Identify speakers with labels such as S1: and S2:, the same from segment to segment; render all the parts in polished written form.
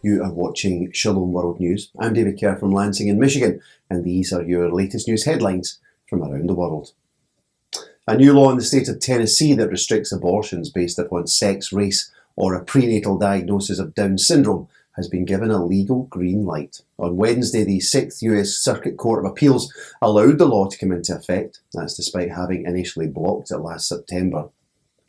S1: You are watching Shalom World News. I'm David Kerr from Lansing in Michigan, and these are your latest news headlines from around the world. A new law in the state of Tennessee that restricts abortions based upon sex, race, or a prenatal diagnosis of Down syndrome has been given a legal green light. On Wednesday, the 6th US Circuit Court of Appeals allowed the law to come into effect. That's despite having initially blocked it last September.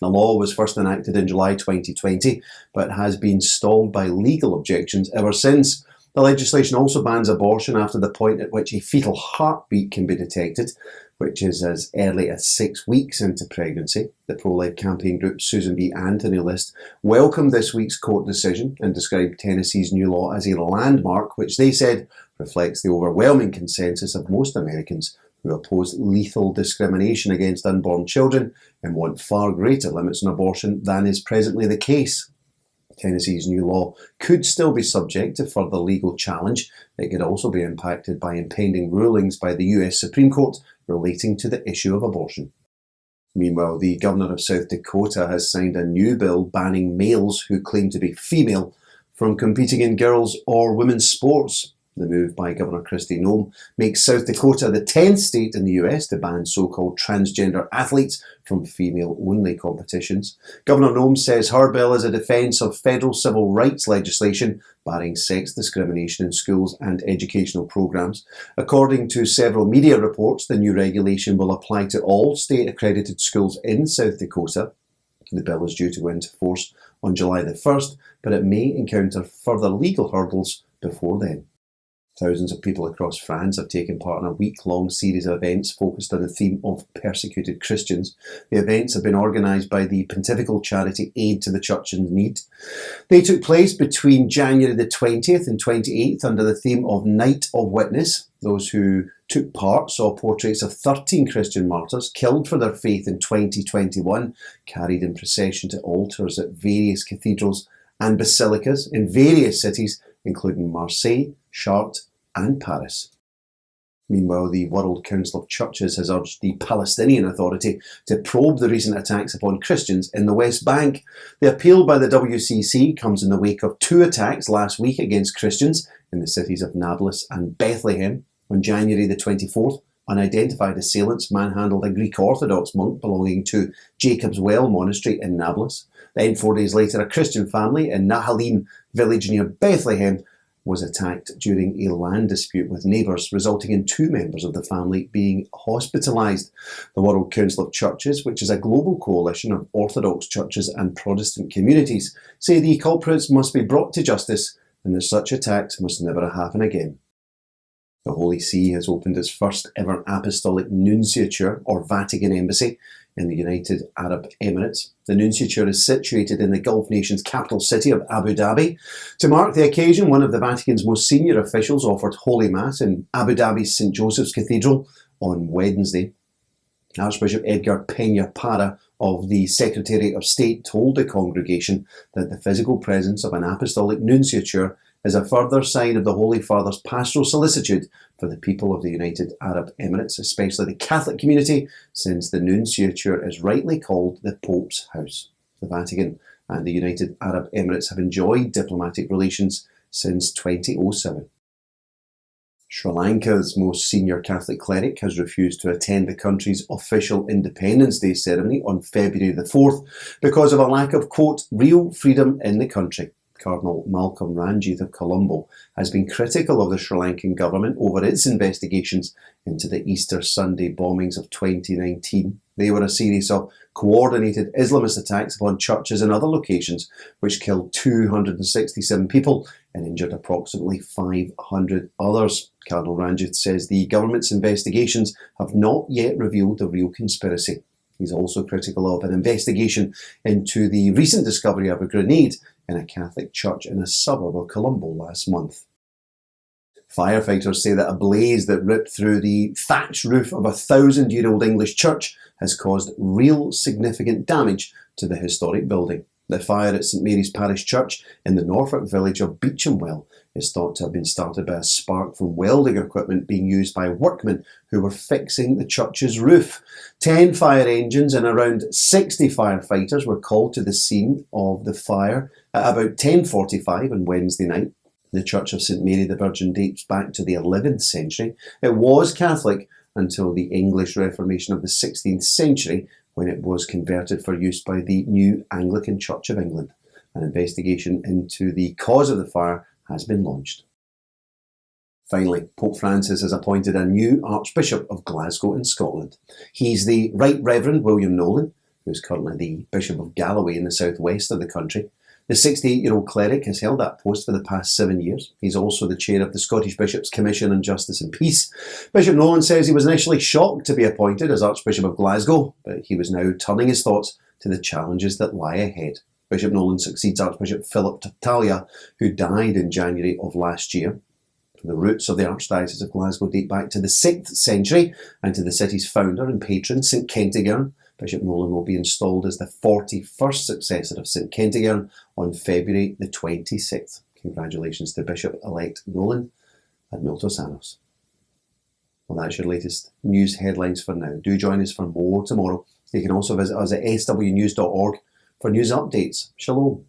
S1: The law was first enacted in July 2020, but has been stalled by legal objections ever since. The legislation also bans abortion after the point at which a fetal heartbeat can be detected, which is as early as 6 weeks into pregnancy. The pro-life campaign group Susan B. Anthony List welcomed this week's court decision and described Tennessee's new law as a landmark, which they said reflects the overwhelming consensus of most Americans who oppose lethal discrimination against unborn children and want far greater limits on abortion than is presently the case. Tennessee's new law could still be subject to further legal challenge. It could also be impacted by impending rulings by the US Supreme Court relating to the issue of abortion. Meanwhile, the Governor of South Dakota has signed a new bill banning males who claim to be female from competing in girls' or women's sports. The move by Governor Kristi Noem makes South Dakota the 10th state in the US to ban so-called transgender athletes from female-only competitions. Governor Noem says her bill is a defence of federal civil rights legislation barring sex discrimination in schools and educational programs. According to several media reports, the new regulation will apply to all state-accredited schools in South Dakota. The bill is due to go into force on July the 1st, but it may encounter further legal hurdles before then. Thousands of people across France have taken part in a week-long series of events focused on the theme of persecuted Christians. The events have been organised by the pontifical charity Aid to the Church in Need. They took place between January the 20th and 28th under the theme of Night of Witness. Those who took part saw portraits of 13 Christian martyrs killed for their faith in 2021, carried in procession to altars at various cathedrals and basilicas in various cities, including Marseille, Chartres and Paris. Meanwhile, the World Council of Churches has urged the Palestinian Authority to probe the recent attacks upon Christians in the West Bank. The appeal by the WCC comes in the wake of 2 attacks last week against Christians in the cities of Nablus and Bethlehem. On January the 24th, unidentified assailants manhandled a Greek Orthodox monk belonging to Jacob's Well Monastery in Nablus. Then 4 days later, a Christian family in Nahalim village near Bethlehem was attacked during a land dispute with neighbours, resulting in 2 members of the family being hospitalised. The World Council of Churches, which is a global coalition of Orthodox churches and Protestant communities, say the culprits must be brought to justice and that such attacks must never happen again. The Holy See has opened its first ever apostolic nunciature or Vatican Embassy in the United Arab Emirates. The nunciature is situated in the Gulf nation's capital city of Abu Dhabi. To mark the occasion, one of the Vatican's most senior officials offered Holy Mass in Abu Dhabi's St. Joseph's Cathedral on Wednesday. Archbishop Edgar Peña-Parra of the Secretariat of State told the congregation that the physical presence of an apostolic nunciature is a further sign of the Holy Father's pastoral solicitude for the people of the United Arab Emirates, especially the Catholic community, since the nunciature is rightly called the Pope's house. The Vatican and the United Arab Emirates have enjoyed diplomatic relations since 2007. Sri Lanka's most senior Catholic cleric has refused to attend the country's official Independence Day ceremony on February the 4th because of a lack of, quote, real freedom in the country. Cardinal Malcolm Ranjith of Colombo has been critical of the Sri Lankan government over its investigations into the Easter Sunday bombings of 2019. They were a series of coordinated Islamist attacks upon churches and other locations which killed 267 people and injured approximately 500 others. Cardinal Ranjith says the government's investigations have not yet revealed the real conspiracy. He's also critical of an investigation into the recent discovery of a grenade in a Catholic church in a suburb of Colombo last month. Firefighters say that a blaze that ripped through the thatched roof of a 1,000-year-old English church has caused real significant damage to the historic building. The fire at St Mary's Parish Church in the Norfolk village of Beechamwell is thought to have been started by a spark from welding equipment being used by workmen who were fixing the church's roof. 10 fire engines and around 60 firefighters were called to the scene of the fire at about 10:45 on Wednesday night. The Church of St Mary the Virgin dates back to the 11th century. It was Catholic until the English Reformation of the 16th century, when it was converted for use by the new Anglican Church of England. An investigation into the cause of the fire has been launched. Finally, Pope Francis has appointed a new Archbishop of Glasgow in Scotland. He's the Right Reverend William Nolan, who is currently the Bishop of Galloway in the southwest of the country. The 68-year-old cleric has held that post for the past 7 years. He's also the chair of the Scottish Bishops' Commission on Justice and Peace. Bishop Nolan says he was initially shocked to be appointed as Archbishop of Glasgow, but he was now turning his thoughts to the challenges that lie ahead. Bishop Nolan succeeds Archbishop Philip Talia, who died in January of last year. The roots of the Archdiocese of Glasgow date back to the 6th century and to the city's founder and patron, St Kentigern. Bishop Nolan will be installed as the 41st successor of St Kentigern on February the 26th. Congratulations to Bishop-elect Nolan and Miltos Annos. Well, that's your latest news headlines for now. Do join us for more tomorrow. You can also visit us at swnews.org for news updates. Shalom.